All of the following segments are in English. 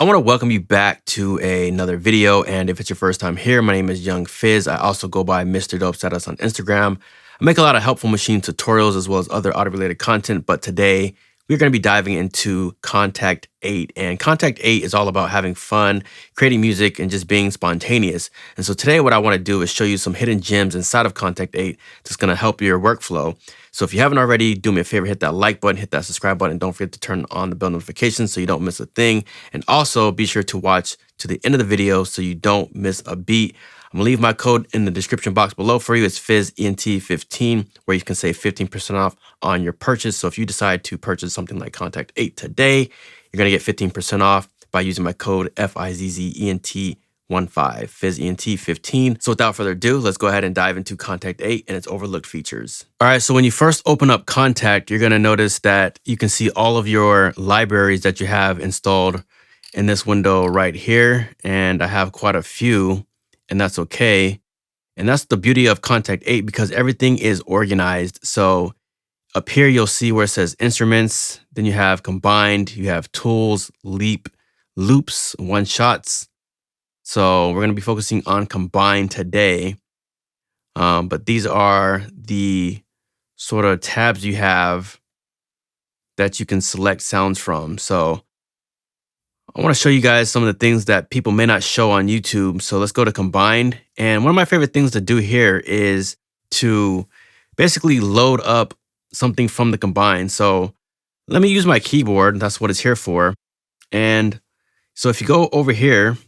I want to welcome you back to another video, and if it's your first time here, my name is Young Fizz. I also go by mr.dopestatus on Instagram. I make a lot of helpful machine tutorials as well as other auto-related content, but today we're going to be diving into Kontakt 8, and Kontakt 8 is all about having fun, creating music, and just being spontaneous. And so today what I want to do is show you some hidden gems inside of Kontakt 8 that's going to help your workflow. So if you haven't already, do me a favor, hit that like button, hit that subscribe button, and don't forget to turn on the bell notifications so you don't miss a thing. And also be sure to watch to the end of the video so you don't miss a beat. I'm gonna leave my code in the description box below for you. It's FizzENT15, where you can save 15% off on your purchase. So if you decide to purchase something like Kontakt 8 today, you're gonna get 15% off by using my code FizzENT15, FizzENT15. So without further ado, let's go ahead and dive into Kontakt 8 and its overlooked features. All right, so when you first open up Kontakt, you're gonna notice that you can see all of your libraries that you have installed in this window right here. And I have quite a few, and that's okay. And that's the beauty of Kontakt 8 because everything is organized. So up here, you'll see where it says instruments, then you have combined, you have tools, leap, loops, one shots. So we're gonna be focusing on combined today. But these are the sort of tabs you have that you can select sounds from. So I want to show you guys some of the things that people may not show on YouTube. So let's go to combined. And one of my favorite things to do here is to basically load up something from the combined. So let me use my keyboard. That's what it's here for. And so if you go over here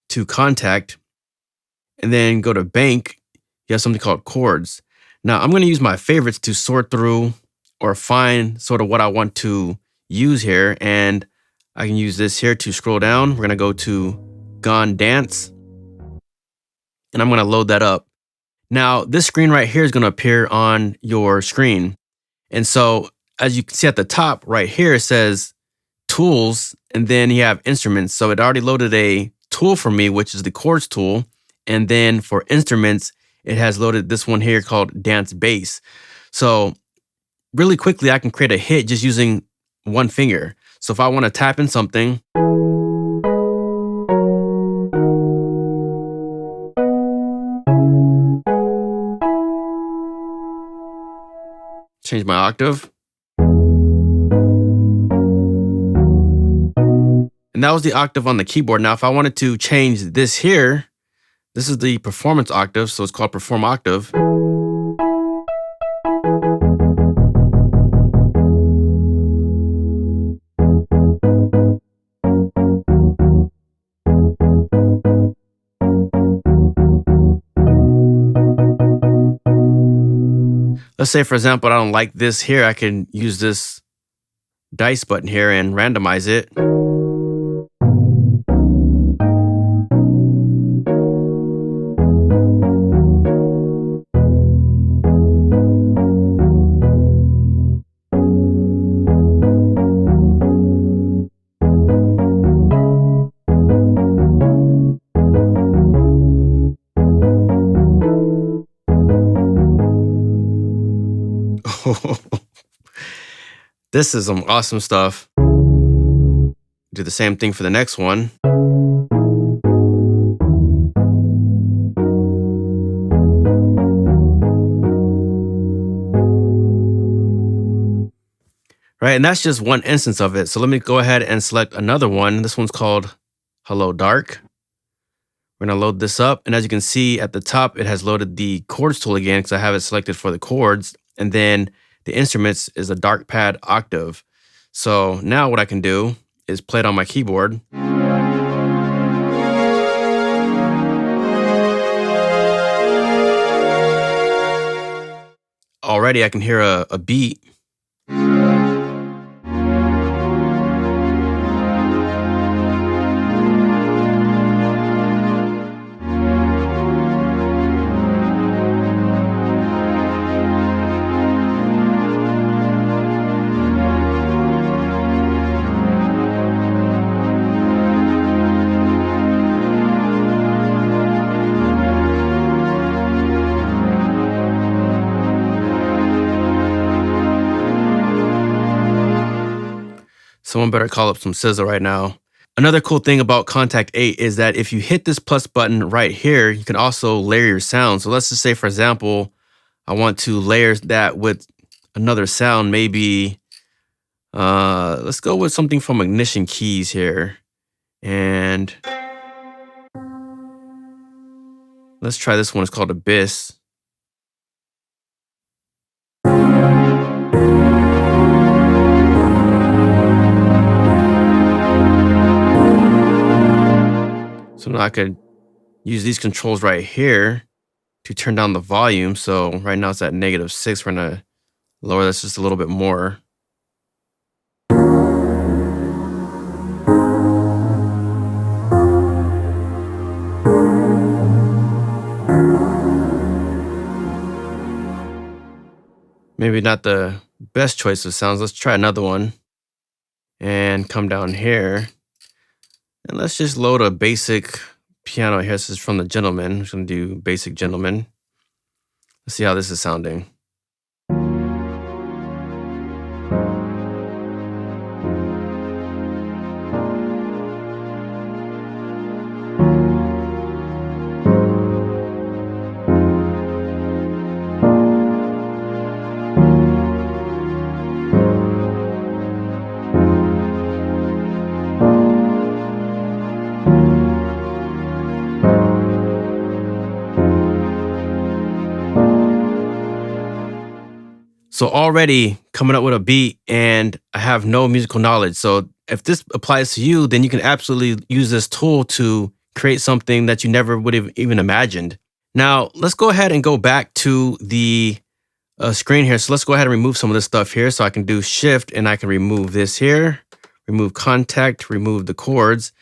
to Kontakt and then go to bank, you have something called chords. Now I'm going to use my favorites to sort through or find sort of what I want to use here. And I can use this here to scroll down. We're going to go to Gone Dance, and I'm going to load that up. Now, this screen right here is going to appear on your screen. And so as you can see at the top right here, it says tools, and then you have instruments. So it already loaded a tool for me, which is the chords tool. And then for instruments, it has loaded this one here called Dance Bass. So really quickly, I can create a hit just using one finger. So if I want to tap in something, change my octave. And that was the octave on the keyboard. Now, if I wanted to change this here, this is the performance octave. So it's called perform octave. Let's say, for example, I don't like this here. I can use this dice button here and randomize it. This is some awesome stuff. Do the same thing for the next one. Right, and that's just one instance of it. So let me go ahead and select another one. This one's called Hello Dark. We're gonna load this up. And as you can see at the top, it has loaded the chords tool again because I have it selected for the chords. And then the instruments is a dark pad octave. So now what I can do is play it on my keyboard. Already I can hear a beat. Someone better call up some sizzle right now. Another cool thing about Kontakt 8 is that if you hit this plus button right here, you can also layer your sound. So let's just say, for example, I want to layer that with another sound. Maybe let's go with something from Ignition Keys here. And let's try this one. It's called Abyss. So now I could use these controls right here to turn down the volume. So right now it's at -6. We're gonna lower this just a little bit more. Maybe not the best choice of sounds. Let's try another one and come down here. And let's just load a basic piano here. This is from the Gentleman. I'm just gonna do basic Gentleman. Let's see how this is sounding. So already coming up with a beat, and I have no musical knowledge. So if this applies to you, then you can absolutely use this tool to create something that you never would have even imagined. Now, let's go ahead and go back to the screen here. So let's go ahead and remove some of this stuff here. So I can do Shift and I can remove this here, remove Kontakt, remove the chords.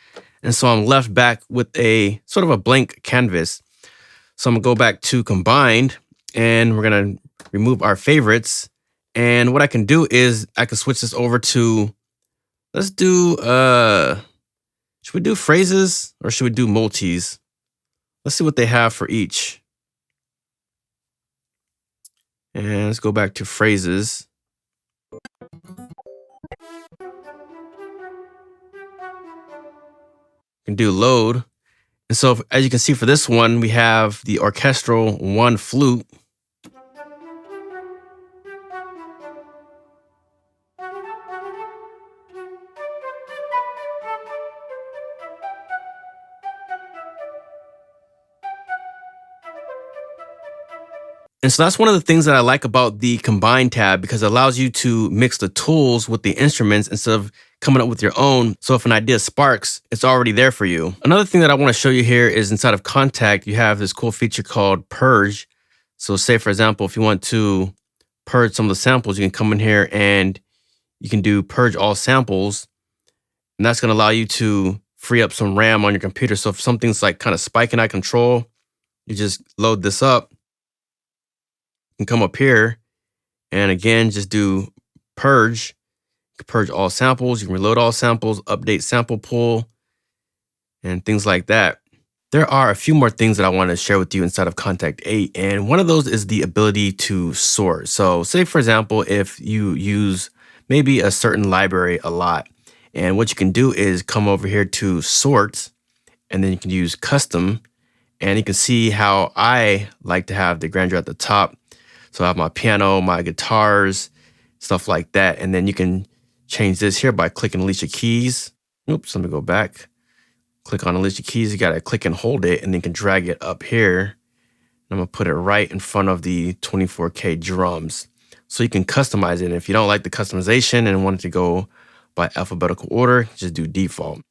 And so I'm left back with a sort of a blank canvas. So I'm gonna go back to Combined, and we're gonna remove our favorites. And what I can do is I can switch this over to, let's do, should we do phrases or should we do multis? Let's see what they have for each. And let's go back to phrases. Can do load. And so as you can see for this one, we have the orchestral 1 flute. And so that's one of the things that I like about the Combine tab, because it allows you to mix the tools with the instruments instead of coming up with your own. So if an idea sparks, it's already there for you. Another thing that I want to show you here is inside of Kontakt, you have this cool feature called Purge. So say, for example, if you want to purge some of the samples, you can come in here and you can do Purge All Samples. And that's going to allow you to free up some RAM on your computer. So if something's like kind of spiking out of control, you just load this up. You can come up here and again, just do Purge. You can purge all samples. You can reload all samples, update sample pool, and things like that. There are a few more things that I want to share with you inside of Kontakt 8. And one of those is the ability to sort. So say, for example, if you use maybe a certain library a lot, and what you can do is come over here to sort, and then you can use custom, and you can see how I like to have the grandeur at the top. So I have my piano, my guitars, stuff like that. And then you can change this here by clicking Alicia Keys. Oops, let me go back. Click on Alicia Keys. You got to click and hold it, and then you can drag it up here. And I'm going to put it right in front of the 24K drums. So you can customize it. And if you don't like the customization and want it to go by alphabetical order, just do default.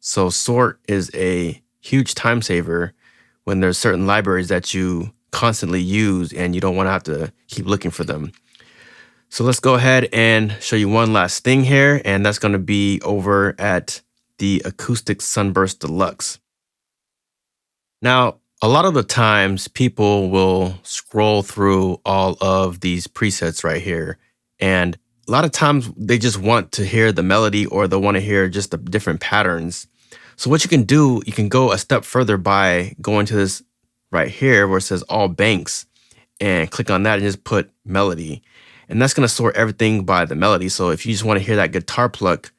So sort is a huge time saver when there's certain libraries that you constantly use and you don't want to have to keep looking for them. So let's go ahead and show you one last thing here, and that's going to be over at the Acoustic Sunburst Deluxe. Now, a lot of the times people will scroll through all of these presets right here, and a lot of times they just want to hear the melody, or they want to hear just the different patterns. So what you can do, you can go a step further by going to this right here where it says all banks, and click on that and just put melody. And that's going to sort everything by the melody. So if you just want to hear that guitar pluck,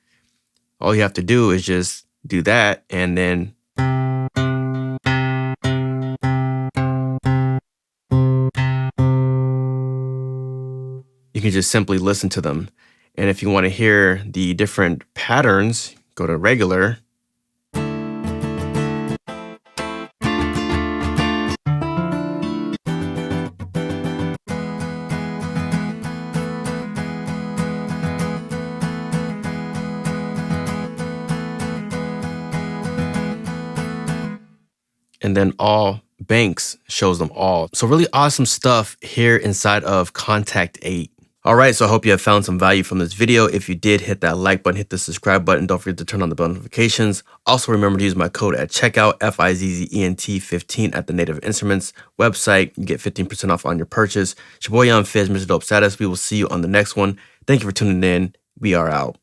all you have to do is just do that, and then you can just simply listen to them. And if you want to hear the different patterns, go to regular. And then all banks shows them all. So really awesome stuff here inside of Kontakt 8. All right, so I hope you have found some value from this video. If you did, hit that like button, hit the subscribe button. Don't forget to turn on the bell notifications. Also, remember to use my code at checkout, FizzENT15 at the Native Instruments website. You get 15% off on your purchase. It's your boy, I'm Fizz, Mr. Dope Status. We will see you on the next one. Thank you for tuning in. We are out.